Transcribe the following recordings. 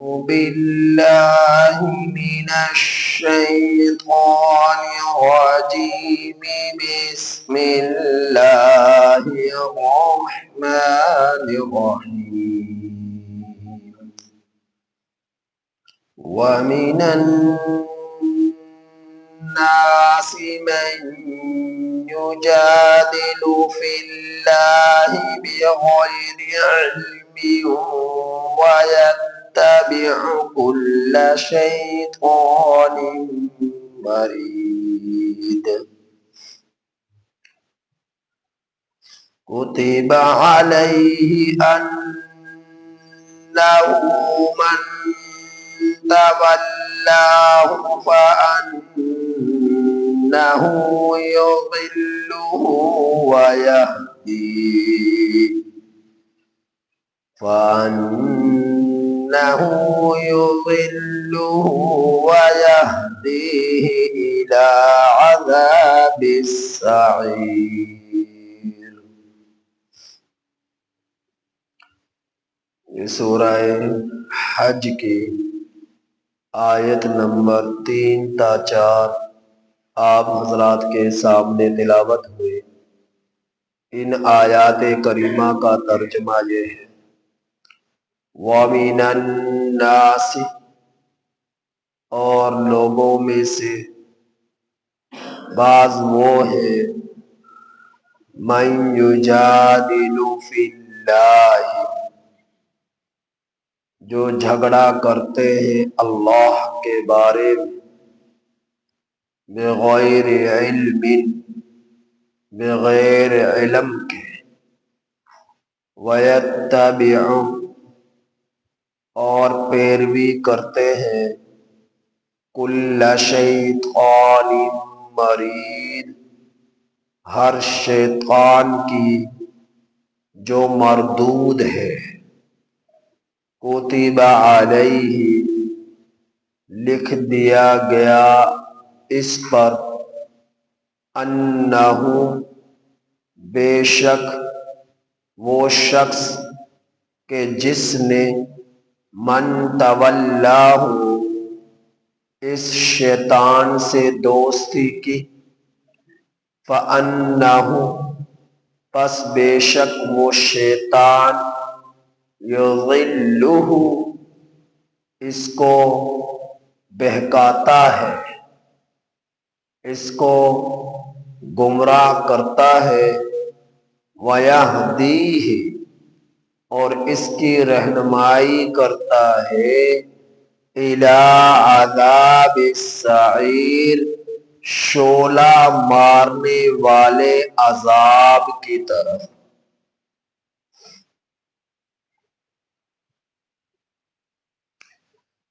بالله من الشيطان الرجيم. بسم الله الرحمن الرحيم. ومن الناس من يجادل في الله بغير علم ويتبع كل شيطان مريد. كتب عليه أنه من تولاه فأنه يضله ويهديه إلى عذاب السعير. یہ سورہ حج کی آیت نمبر 3 تا 4 آپ حضرات کے سامنے تلاوت ہوئی۔ ان آیات کریمہ کا ترجمہ یہ ہے: وَمِنَ النَّاسِ، اور لوگوں میں سے بعض وہ ہیں، مَن یُجادِلُ فِی اللَّہِ، جو جھگڑا کرتے ہیں اللہ کے بارے میں، بغیر علم، بغیر علم کے، وَيَتَّبِعُ، اور پیروی کرتے ہیں، کُلَّ شیطان مرید، ہر شیطان کی جو مردود ہے۔ کتب علیہ، لکھ دیا گیا اس پر، انہ، بے شک وہ شخص کہ جس نے، من تولاہ، اس شیطان سے دوستی کی، فانہ، پس بے شک وہ شیطان، یضلہ، اس کو بہکاتا ہے، اس کو گمراہ کرتا ہے، وَیَہْدِیہ، اور اس کی رہنمائی کرتا ہے، اِلیٰ عذاب السعیر، شعلہ مارنے والے عذاب کی طرف۔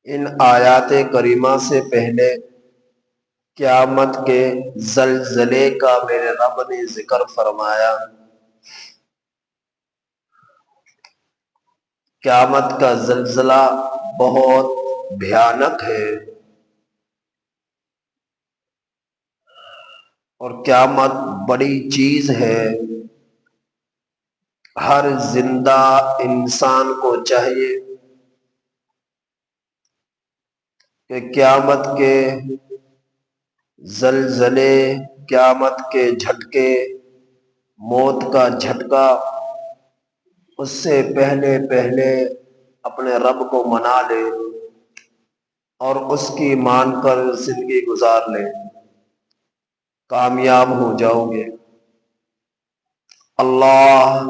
ان آیات کریمہ سے پہلے قیامت کے زلزلے کا میرے رب نے ذکر فرمایا۔ قیامت کا زلزلہ بہت بھیانک ہے، اور قیامت بڑی چیز ہے۔ ہر زندہ انسان کو چاہیے کہ قیامت کے زلزلے، قیامت کے جھٹکے، موت کا جھٹکا، اس سے پہلے اپنے رب کو منا لے اور اس کی مان کر زندگی گزار لے، کامیاب ہو جاؤ گے۔ اللہ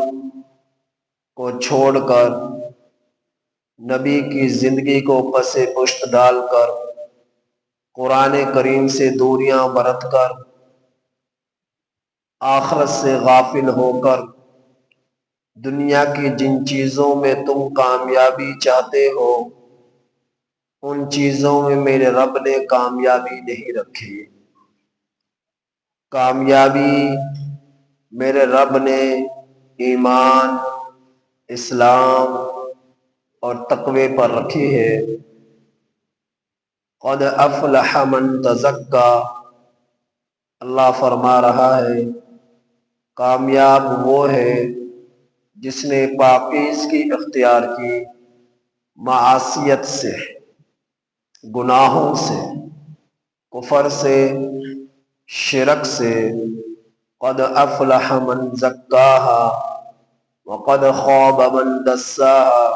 کو چھوڑ کر، نبی کی زندگی کو پس پشت ڈال کر، قرآن کریم سے دوریاں برت کر، آخرت سے غافل ہو کر، دنیا کی جن چیزوں میں تم کامیابی چاہتے ہو، ان چیزوں میں میرے رب نے کامیابی نہیں رکھی۔ کامیابی میرے رب نے ایمان، اسلام اور تقوی پر رکھی ہے۔ قد افلح من تزکا، اللہ فرما رہا ہے کامیاب وہ ہے جس نے پاکیزگی اختیار کی، معاشیت سے، گناہوں سے، کفر سے، شرک سے۔ قد افلح من زکاہا وقد خواب من دساہا،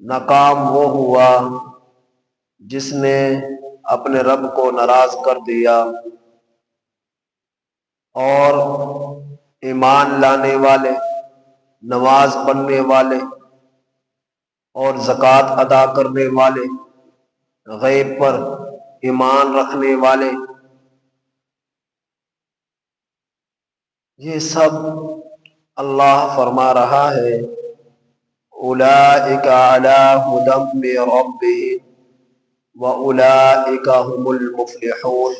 ناکام وہ ہوا جس نے اپنے رب کو ناراض کر دیا، اور ایمان لانے والے، نماز پڑھنے والے اور زکوٰۃ ادا کرنے والے، غیب پر ایمان رکھنے والے، یہ سب اللہ فرما رہا ہے اولئک علی ھدی من ربہم واولئک ھم المفلحون،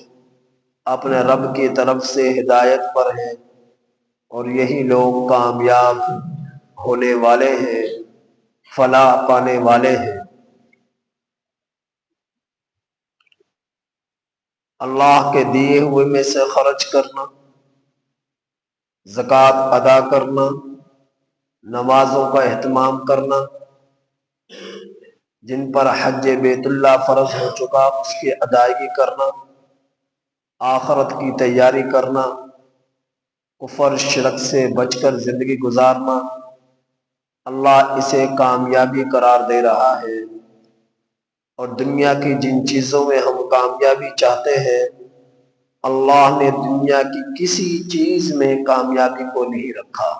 اپنے رب کی طرف سے ہدایت پر ہیں اور یہی لوگ کامیاب ہونے والے ہیں، فلاح پانے والے ہیں۔ اللہ کے دیے ہوئے میں سے خرچ کرنا، زکوٰۃ ادا کرنا، نمازوں کا اہتمام کرنا، جن پر حج بیت اللہ فرض ہو چکا اس کی ادائیگی کرنا، آخرت کی تیاری کرنا، کفر شرک سے بچ کر زندگی گزارنا، اللہ اسے کامیابی قرار دے رہا ہے۔ اور دنیا کی جن چیزوں میں ہم کامیابی چاہتے ہیں، اللہ نے دنیا کی کسی چیز میں کامیابی کو نہیں رکھا،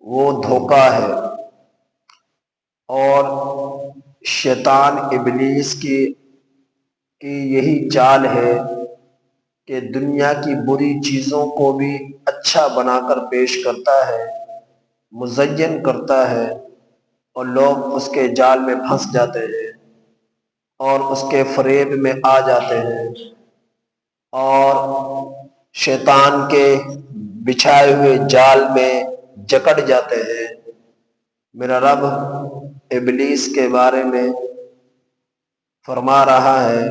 وہ دھوکہ ہے۔ اور شیطان ابلیس کی یہی چال ہے کہ دنیا کی بری چیزوں کو بھی اچھا بنا کر پیش کرتا ہے، مزین کرتا ہے، اور لوگ اس کے جال میں پھنس جاتے ہیں اور اس کے فریب میں آ جاتے ہیں اور شیطان کے بچھائے ہوئے جال میں جکڑ جاتے ہیں۔ میرا رب ابلیس کے بارے میں فرما رہا ہے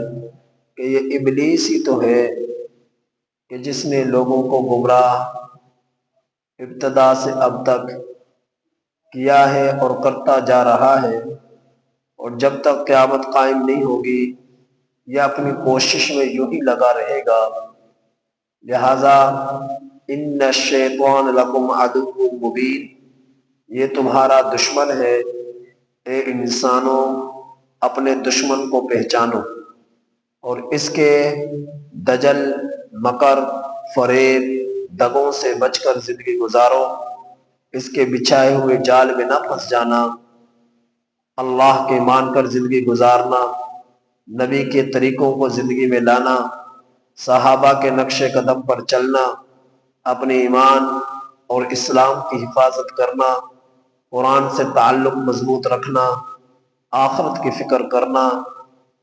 کہ یہ ابلیس ہی تو ہے کہ جس نے لوگوں کو گمراہ ابتدا سے اب تک کیا ہے اور کرتا جا رہا ہے، اور جب تک قیامت قائم نہیں ہوگی یہ اپنی کوشش میں یوں ہی لگا رہے گا۔ لہذا ان الشیطان لکم عدو مبین، یہ تمہارا دشمن ہے، اے انسانوں اپنے دشمن کو پہچانو اور اس کے دجل، مکر، فریب، دغوں سے بچ کر زندگی گزارو، اس کے بچھائے ہوئے جال میں نہ پھنس جانا، اللہ کے مان کر زندگی گزارنا، نبی کے طریقوں کو زندگی میں لانا، صحابہ کے نقش قدم پر چلنا، اپنے ایمان اور اسلام کی حفاظت کرنا، قرآن سے تعلق مضبوط رکھنا، آخرت کی فکر کرنا،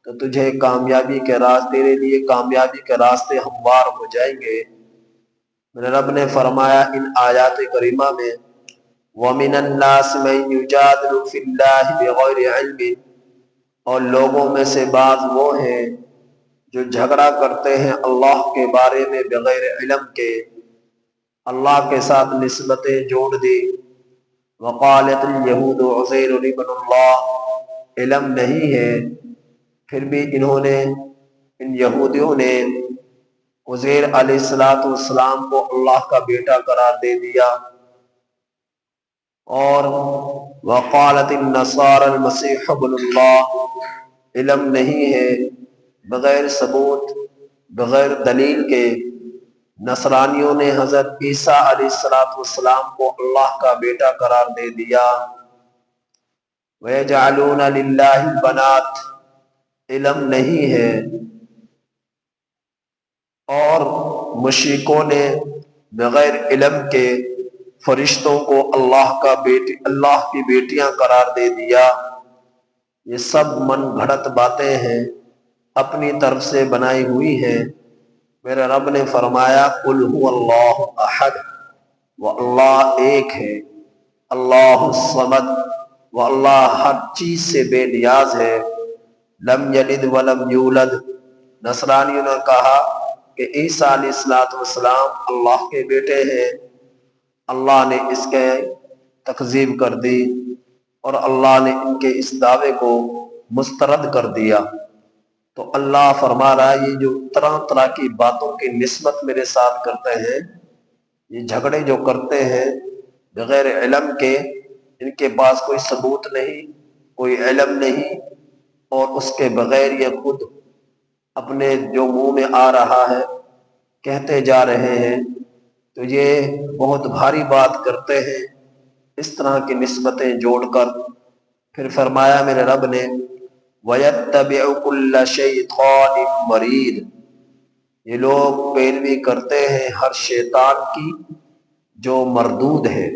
تو تجھے کامیابی کے تیرے لیے کامیابی کے راستے ہموار ہو جائیں گے۔ میرے رب نے فرمایا ان آیات کریمہ میں وَمِنَ النَّاسِ مَن يُجَادِلُ فِي اللَّهِ بِغَيْرِ عِلْمٍ، اور لوگوں میں سے بعض وہ ہیں جو جھگڑا کرتے ہیں اللہ کے بارے میں بغیر علم کے، اللہ کے ساتھ نسبتیں جوڑ دی۔ وقالت اليہود عزیر ابن اللہ، علم نہیں ہے پھر بھی انہوں نے، ان یہودیوں نے عزیر علیہ السلام کو اللہ کا بیٹا قرار دے دیا۔ اور وقالت النصارى المسیح ابن اللہ، علم نہیں ہے بغیر ثبوت، بغیر دلیل کے نصرانیوں نے حضرت عیسیٰ علیہ السلام کو اللہ کا بیٹا قرار دے دیا۔ وَيَجْعَلُونَ لِلَّهِ الْبَنَاتِ، علم نہیں ہے، اور مشرکوں نے بغیر علم کے فرشتوں کو اللہ کی بیٹیاں قرار دے دیا۔ یہ سب من گھڑت باتیں ہیں، اپنی طرف سے بنائی ہوئی ہیں۔ میرے رب نے فرمایا قُلْ هُوَ اللَّهُ احد، وہ اللہ ایک ہے، اللہ الصمد، وہ اللہ ہر چیز سے بے نیاز ہے، لم یلد ولم یولد۔ نصرانیوں نے کہا کہ عیسیٰ علیہ السلام اللہ کے بیٹے ہیں، اللہ نے اس کے تکذیب کر دی۔ اور اللہ نے ان کے اس دعوے کو مسترد کر دیا۔ تو اللہ فرما رہا ہے یہ جو طرح طرح کی باتوں کی نسبت میرے ساتھ کرتے ہیں، یہ جھگڑے جو کرتے ہیں بغیر علم کے، ان کے پاس کوئی ثبوت نہیں، کوئی علم نہیں، اور اس کے بغیر یہ خود اپنے جو منہ میں آ رہا ہے کہتے جا رہے ہیں، تو یہ بہت بھاری بات کرتے ہیں اس طرح کی نسبتیں جوڑ کر۔ پھر فرمایا میرے رب نے وَيَتَّبِعُ كُلَّ شَيْطَانٍ مَرِيدٍ، یہ لوگ پیروی کرتے ہیں ہر شیطان کی جو مردود ہے۔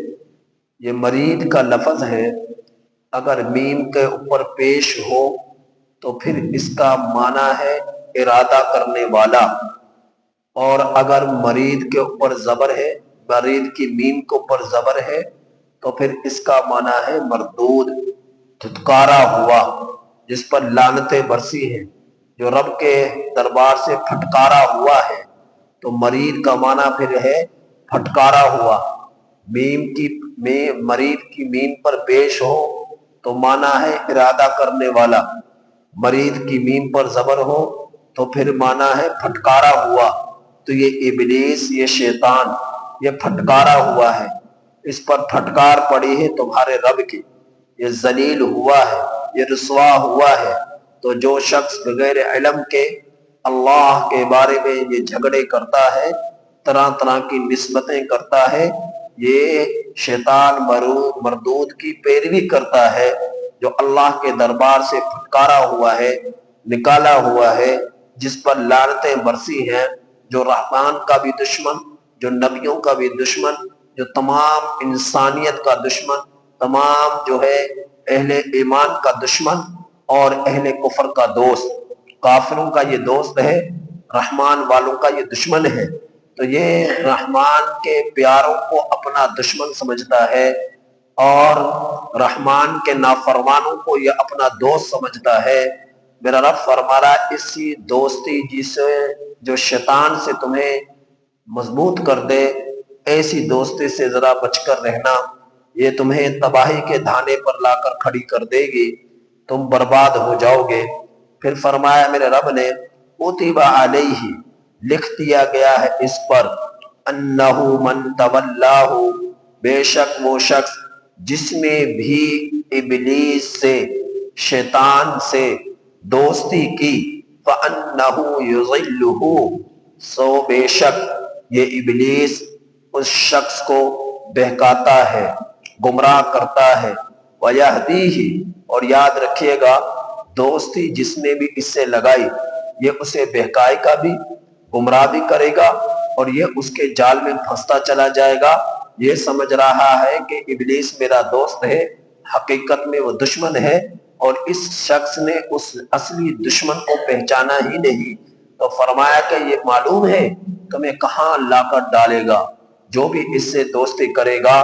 یہ مرید کا لفظ ہے، اگر میم کے اوپر پیش ہو تو پھر اس کا معنی ہے ارادہ کرنے والا، اور اگر مرید کے اوپر زبر ہے، مرید کی میم کے اوپر زبر ہے تو پھر اس کا معنی ہے مردود، دھتکارا ہوا، جس پر لعنتیں برسی ہیں، جو رب کے دربار سے پھٹکارا ہوا ہے۔ تو مرید کا معنی پھر ہے پھٹکارا ہوا۔ مرید کی میم پر پیش ہو تو معنی ہے ارادہ کرنے والا، مرید کی میم پر زبر ہو تو پھر معنی ہے پھٹکارا ہوا۔ تو یہ ابلیس، یہ شیطان، یہ پھٹکارا ہوا ہے، اس پر پھٹکار پڑی ہے تمہارے رب کی، یہ ذلیل ہوا ہے، یہ رسوا ہوا ہے۔ تو جو شخص بغیر علم کے اللہ کے بارے میں یہ جھگڑے کرتا ہے، طرح طرح کی نسبتیں کرتا ہے، یہ شیطان مردود کی پیروی کرتا ہے، جو اللہ کے دربار سے پھٹکارا ہوا ہے، نکالا ہوا ہے، جس پر لعنتیں برسی ہیں، جو رحمان کا بھی دشمن، جو نبیوں کا بھی دشمن، جو تمام انسانیت کا دشمن، تمام جو ہے اہل ایمان کا دشمن اور اہل کفر کا دوست۔ کافروں کا یہ دوست ہے، رحمان والوں کا یہ دشمن ہے۔ تو یہ رحمان کے پیاروں کو اپنا دشمن سمجھتا ہے، اور رحمان کے نافرمانوں کو یہ اپنا دوست سمجھتا ہے۔ میرا رب فرما رہا ہے اسی دوستی جسے جو شیطان سے تمہیں مضبوط کر دے، ایسی دوستی سے ذرا بچ کر رہنا، یہ تمہیں تباہی کے دھانے پر لا کر کھڑی کر دے گی، تم برباد ہو جاؤ گے۔ پھر فرمایا میرے رب نے کتب علیہ، لکھ دیا گیا ہے اس پر، انہ من تولاہ، بے شک وہ شخص جس نے بھی ابلیس سے، شیطان سے دوستی کی، فَأَنَّهُ يُضِلُّهُ، سو بے شک یہ ابلیس اس شخص کو بہکاتا ہے، گمراہ کرتا ہے، وَيَهْدِيهِ، اور یاد رکھیے گا دوستی جس نے بھی اس سے لگائی، یہ اسے بہکائے گا بھی، گمراہ بھی کرے گا، اور یہ اس کے جال میں پھنستا چلا جائے گا۔ یہ سمجھ رہا ہے کہ ابلیس میرا دوست ہے، حقیقت میں وہ دشمن ہے، اور اس شخص نے اس اصلی دشمن کو پہچانا ہی نہیں۔ تو فرمایا کہ یہ معلوم ہے تمہیں کہاں لا کر ڈالے گا، جو بھی اس سے دوستی کرے گا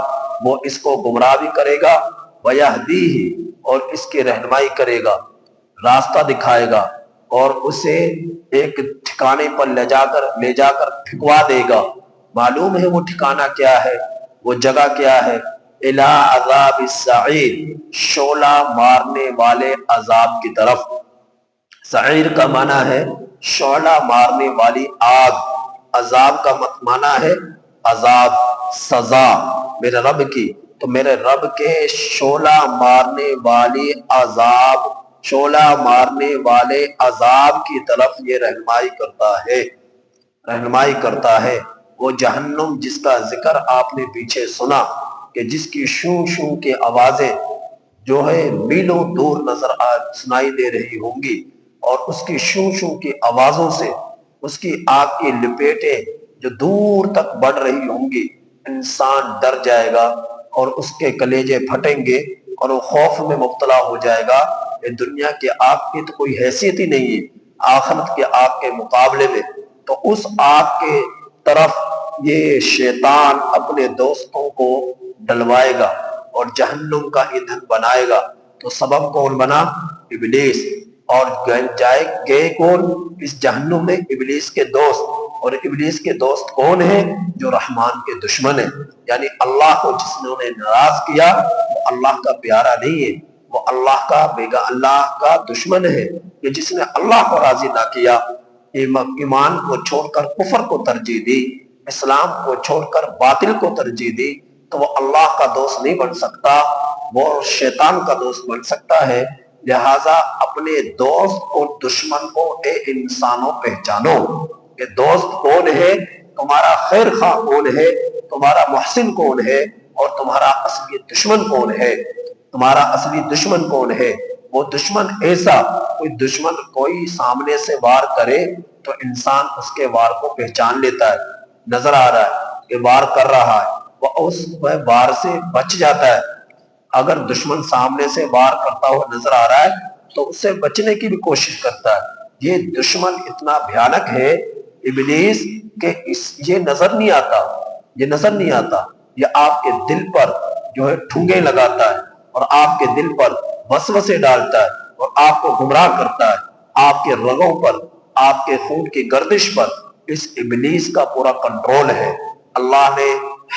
وہ اس کو گمراہ بھی کرے گا، وَيَهْدِيهِ، اور اس کی رہنمائی کرے گا، راستہ دکھائے گا، اور اسے ایک ٹھکانے پر لے جا کر پھکوا دے گا۔ معلوم ہے وہ ٹھکانہ کیا ہے، وہ جگہ کیا ہے، اِلَىٰ عَذَابِ السَّعِيرِ، شعلہ مارنے والے عذاب کی طرف۔ سعیر کا معنی ہے شعلہ مارنے والی آگ، عذاب کا معنی ہے عذاب، سزا میرے رب کی۔ تو میرے رب کے شعلہ مارنے والی عذاب، شعلہ مارنے والے عذاب کی طرف یہ رہنمائی کرتا ہے، رہنمائی کرتا ہے۔ وہ جہنم جس کا ذکر آپ نے پیچھے سنا کہ جس کی شوں شوں کی آوازیں جو ہے میلوں دور سنائی دے رہی ہوں گی، اور اس کی شوں شوں کی آوازوں سے اس کی آگ کی لپیٹیں جو دور تک بڑھ رہی ہوں گی، انسان ڈر جائے گا اور اس کے کلیجے پھٹیں گے اور وہ خوف میں مبتلا ہو جائے گا۔ یہ دنیا کے آگ کی تو کوئی حیثیت ہی نہیں ہے آخرت کے آگ کے مقابلے میں۔ تو اس آگ کے طرف یہ شیطان اپنے دوستوں کو ڈلوائے گا اور جہنم کا ایندھن بنائے گا۔ تو سبب کون بنا؟ ابلیس۔ اور گئے کون اس جہنم میں؟ ابلیس کے دوست۔ اور ابلیس کے دوست کون ہیں؟ جو رحمان کے دشمن ہیں، یعنی اللہ کو جس نے ناراض کیا وہ اللہ کا پیارا نہیں ہے، وہ اللہ کا بیگا اللہ کا دشمن ہے کہ جس نے اللہ کو راضی نہ کیا، ایمان کو چھوڑ کر کفر کو ترجیح دی، اسلام کو چھوڑ کر باطل کو ترجیح دی، تو وہ اللہ کا دوست نہیں بن سکتا، وہ شیطان کا دوست بن سکتا ہے۔ لہٰذا اپنے دوست اور دشمن کو اے انسانوں پہچانو کہ دوست کون ہے، تمہارا خیر خواہ کون ہے، تمہارا محسن کون ہے، اور تمہارا اصلی دشمن کون ہے۔ تمہارا اصلی دشمن کون ہے؟ وہ دشمن ایسا، کوئی سامنے سے وار کرے تو انسان اس کے وار کو پہچان لیتا ہے، نظر آ رہا ہے کہ وار کر رہا ہے، وہ اس وار سے بچ جاتا ہے۔ اگر دشمن سامنے سے وار کرتا ہوا نظر آ رہا ہے تو اس سے بچنے کی بھی کوشش کرتا ہے۔ یہ دشمن اتنا بھیانک ہے ابلیس کہ یہ نظر نہیں آتا، یہ آپ کے دل پر جو ہے ٹھونگے لگاتا ہے اور آپ کے دل پر وسوسے ڈالتا ہے اور آپ کو گمراہ کرتا ہے، آپ کے رگوں پر، آپ کے خون کی گردش پر اس ابلیس کا پورا کنٹرول ہے۔ اللہ نے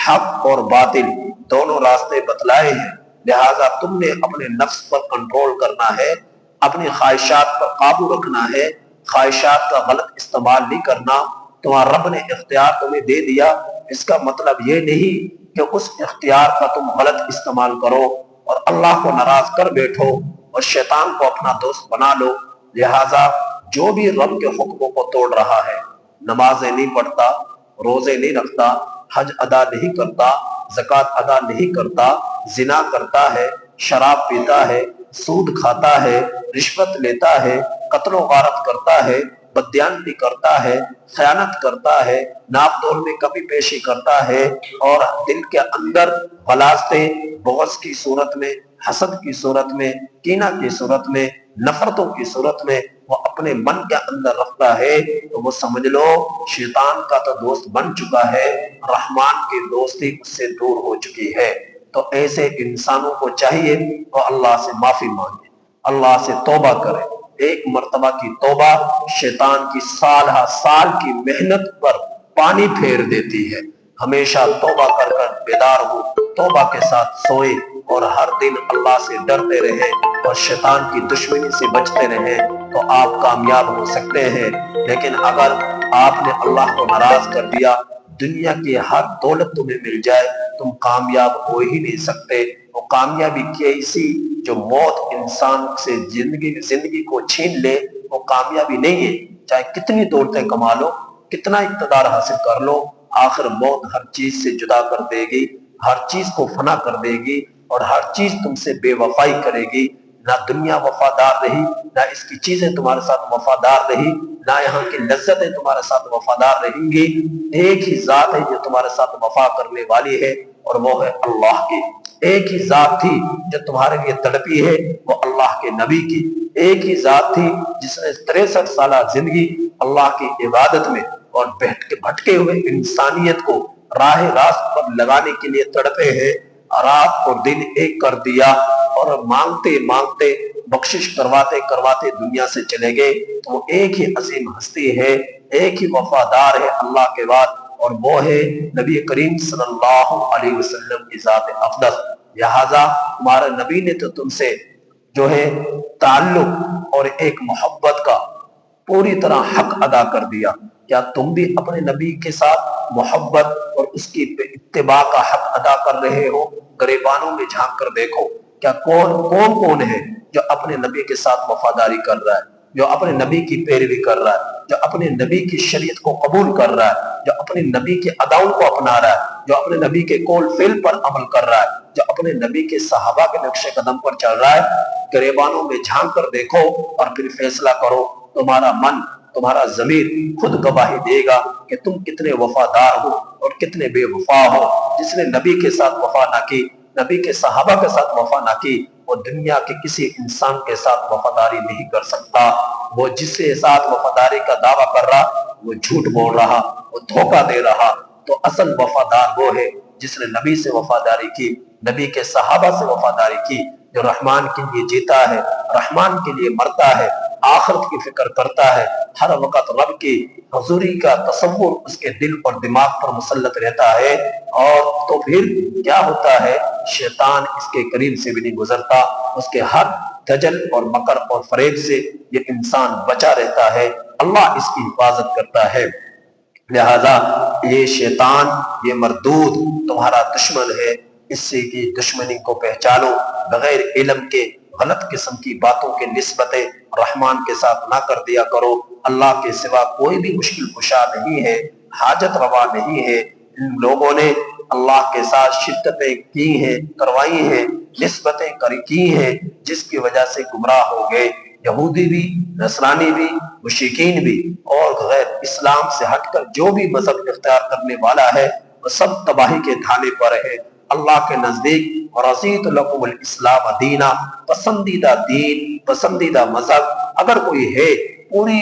حق اور باطل دونوں راستے بتلائے ہیں، لہٰذا تم نے اپنے نفس پر کنٹرول کرنا ہے، اپنی خواہشات پر قابو رکھنا ہے، خواہشات کا غلط استعمال نہیں کرنا۔ تمہارا رب نے اختیار تمہیں دے دیا، اس کا مطلب یہ نہیں کہ اس اختیار کا تم غلط استعمال کرو اور اللہ کو ناراض کر بیٹھو اور شیطان کو اپنا دوست بنا لو۔ لہٰذا جو بھی رب کے حکموں کو توڑ رہا ہے، نمازیں نہیں پڑھتا، روزے نہیں رکھتا، حج ادا نہیں کرتا، زکوٰۃ ادا نہیں کرتا، زنا کرتا ہے، شراب پیتا ہے، سود کھاتا ہے، رشوت لیتا ہے، قتل و غارت کرتا ہے، بددیانتی کرتا ہے، خیانت کرتا ہے، ناپ تول میں کمی پیشی کرتا ہے، اور دل کے اندر غلاظتیں بغض کی صورت میں، حسد کی صورت میں، کینہ کی صورت میں، نفرتوں کی صورت میں وہ اپنے من کے اندر رکھتا ہے، تو وہ سمجھ لو شیطان کا تو دوست بن چکا ہے، رحمان کی دوستی اس سے دور ہو چکی ہے۔ تو ایسے انسانوں کو چاہیے وہ اللہ سے معافی مانگے، اللہ سے توبہ کرے۔ ایک مرتبہ کی توبہ شیطان کی سال کی محنت پر پانی پھیر دیتی ہے۔ ہمیشہ توبہ کر کر بیدار ہو، توبہ کے ساتھ سوئے اور ہر دن اللہ سے ڈرتے رہیں اور شیطان کی دشمنی سے بچتے رہیں تو آپ کامیاب ہو سکتے ہیں۔ لیکن اگر آپ نے اللہ کو ناراض کر دیا، دنیا کی ہر دولت تمہیں مل جائے، تم کامیاب ہو ہی نہیں سکتے۔ وہ کامیابی کیسی جو موت انسان سے زندگی کو چھین لے، وہ کامیابی نہیں ہے۔ چاہے کتنی دولتیں کما لو، کتنا اقتدار حاصل کر لو، آخر موت ہر چیز سے جدا کر دے گی، ہر چیز کو فنا کر دے گی اور ہر چیز تم سے بے وفائی کرے گی۔ نہ دنیا وفادار رہی، نہ اس کی چیزیں تمہارے ساتھ وفادار رہی، نہ یہاں کی لذتیں تمہارے ساتھ وفادار رہیں گی۔ ایک ہی ذات ہے جو تمہارے ساتھ وفا کرنے والی ہے اور وہ ہے اللہ کی۔ ایک ہی ذات تھی جو تمہارے لیے تڑپی ہے، وہ اللہ کے نبی کی۔ ایک ہی ذات تھی جس نے 63 سالہ زندگی اللہ کی عبادت میں اور بھٹکے ہوئے انسانیت کو راہ راست پر لگانے کے لیے تڑپے ہیں، رات اور دن ایک کر دیا اور مانگتے مانگتے بخشش کرواتے کرواتے دنیا سے چلے گئے۔ وہ ایک ہی عظیم ہستی ہے، ایک ہی وفادار ہے اللہ کے بعد، اور وہ ہے نبی کریم صلی اللہ علیہ وسلم کی ذات اقدس۔ لہٰذا تمہارے نبی نے تو تم سے جو ہے تعلق اور ایک محبت کا پوری طرح حق ادا کر دیا۔ کیا تم بھی اپنے نبی کے ساتھ محبت اور اس کی اتباع کا حق ادا کر رہے ہو؟ گریبانوں میں جھانک کر دیکھو، کیا کون ہے جو اپنے نبی کے ساتھ وفاداری کر رہا ہے، جو اپنے نبی کی پیروی کر رہا ہے، جو اپنے نبی کی شریعت کو قبول کر رہا ہے، جو اپنے نبی کے اداؤں کو اپنا رہا ہے، جو اپنے نبی کے قول فعل پر عمل کر رہا ہے، جو اپنے نبی کے صحابہ کے نقش قدم پر چل رہا ہے؟ گریبانوں میں جھانک کر دیکھو اور پھر فیصلہ کرو۔ تمہارا من، تمہارا ضمیر خود گواہی دے گا کہ تم کتنے وفادار ہو اور کتنے بے وفا ہو۔ جس نے نبی کے ساتھ وفا نہ کی، نبی کے صحابہ کے ساتھ وفا نہ کی، وہ دنیا کے کسی انسان کے ساتھ وفاداری نہیں کر سکتا۔ وہ جس کے ساتھ وفاداری کا دعویٰ کر رہا، وہ جھوٹ بول رہا، وہ دھوکہ دے رہا۔ تو اصل وفادار وہ ہے جس نے نبی سے وفاداری کی، نبی کے صحابہ سے وفاداری کی، جو رحمان کے لیے جیتا ہے، رحمان کے لیے مرتا ہے، آخرت کی فکر کرتا ہے، ہر وقت رب کی حضوری کا تصور اس کے دل اور دماغ پر مسلط رہتا ہے، اور تو پھر کیا ہوتا ہے، شیطان اس کے قریب سے بھی نہیں گزرتا، اس کے ہر دجل اور مکر اور فریب سے یہ انسان بچا رہتا ہے، اللہ اس کی حفاظت کرتا ہے۔ لہذا یہ شیطان، یہ مردود تمہارا دشمن ہے، اس سے کی دشمنی کو پہچانو، بغیر علم کے غلط قسم کی باتوں کے نسبتیں رحمان کے ساتھ نہ کر دیا کرو۔ اللہ کے سوا کوئی بھی مشکل کشا نہیں ہے، حاجت روا نہیں ہے۔ ان لوگوں نے اللہ کے ساتھ شرکتیں کی ہیں، کروائی ہیں، نسبتیں کی ہیں، جس کی وجہ سے گمراہ ہو گئے۔ یہودی بھی، نصرانی بھی، مشرکین بھی، اور غیر اسلام سے ہٹ کر جو بھی مذہب اختیار کرنے والا ہے وہ سب تباہی کے دھانے پر ہے۔ اللہ کے نزدیک وَرَضِيتُ لَكُمُ الْإِسْلَامَ دِينًا، پسندیدہ دین، پسندیدہ مذہب اگر کوئی ہے پوری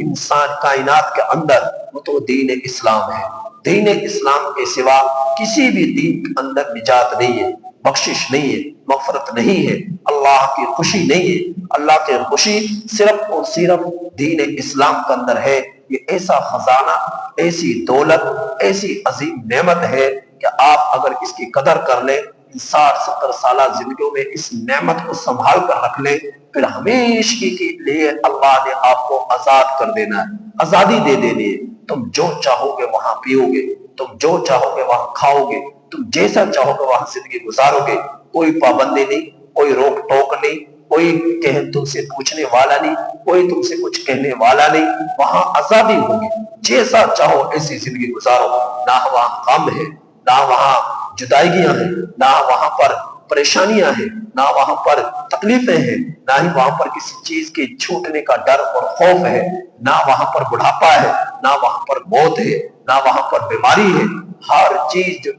انسان کائنات کے اندر، وہ تو دین اسلام ہے۔ دین اسلام کے سوا کسی بھی دین کے اندر نجات نہیں ہے، بخشش نہیں ہے، مغفرت نہیں ہے، اللہ کی خوشی نہیں ہے۔ اللہ کی خوشی صرف اور صرف دین اسلام کے اندر ہے۔ یہ ایسا خزانہ، ایسی دولت، ایسی عظیم نعمت ہے کہ آپ اگر اس کی قدر کر لیں، 60-70 سالہ زندگیوں میں اس نعمت کو سنبھال کر رکھ لیں، پھر ہمیشہ کے لیے اللہ نے آپ کو آزاد کر دینا ہے، آزادی دے دینی ہے۔ تم جو چاہو گے وہاں پیو گے، تم جو چاہو گے وہاں کھاؤ گے، تم جیسا چاہو گے وہاں زندگی گزارو گے، کوئی پابندی نہیں، کوئی روک ٹوک نہیں، کوئی تم سے پوچھنے والا نہیں، کوئی تم سے کچھ کہنے والا نہیں، وہاں آزادی ہوگی، جیسا چاہو ایسی زندگی گزارو۔ نہ وہاں غم ہے، نہ وہاں جدائیاں ہیں، نہ وہاں پر پریشانیاں ہیں، نہ وہاں پر تکلیفیں ہیں، نہ ہی وہاں پر کسی چیز کے چھوٹنے کا ڈر اور خوف ہے، نہ وہاں پر بڑھاپا ہے، نہ وہاں پر موت ہے، نہ وہاں پر بیماری ہے۔ ہر چیز جو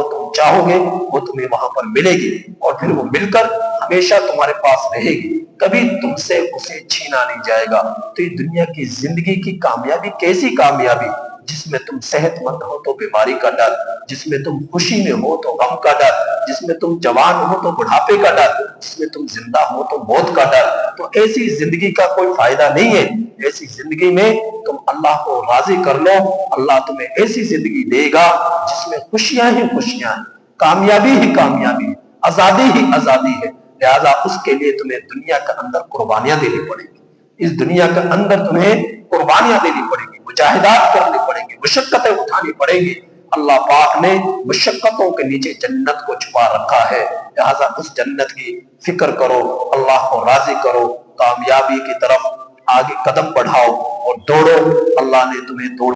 تم چاہو گے وہ تمہیں وہاں پر ملے گی، اور پھر وہ مل کر ہمیشہ تمہارے پاس رہے گی، کبھی تم سے اسے چھینا نہیں جائے گا۔ تو یہ دنیا کی زندگی کی کامیابی کیسی کامیابی، جس میں تم صحت مند ہو تو بیماری کا ڈر، جس میں تم خوشی میں ہو تو غم کا ڈر، جس میں تم جوان ہو تو بڑھاپے کا ڈر، جس میں تم زندہ ہو تو موت کا ڈر۔ تو ایسی زندگی کا کوئی فائدہ نہیں ہے۔ ایسی زندگی میں تم اللہ کو راضی کر لو، اللہ تمہیں ایسی زندگی دے گا جس میں خوشیاں ہی خوشیاں ہیں، کامیابی ہی کامیابی ہے، آزادی ہی آزادی ہے۔ لہذا اس کے لیے تمہیں دنیا کے اندر قربانیاں دینی پڑیں گی، اس دنیا کے اندر تمہیں قربانیاں دینی پڑیں گی، مجاہدات کرنی پڑیں گی، مشقتیں اٹھانی پڑیں گی۔ اللہ پاک نے مشقتوں کے نیچے جنت کو چھپا رکھا ہے، لہذا اس جنت کی فکر کرو، اللہ کو راضی کرو، کامیابی کی طرف آگے قدم بڑھاؤ اور دوڑو۔ اللہ نے تمہیں دوڑ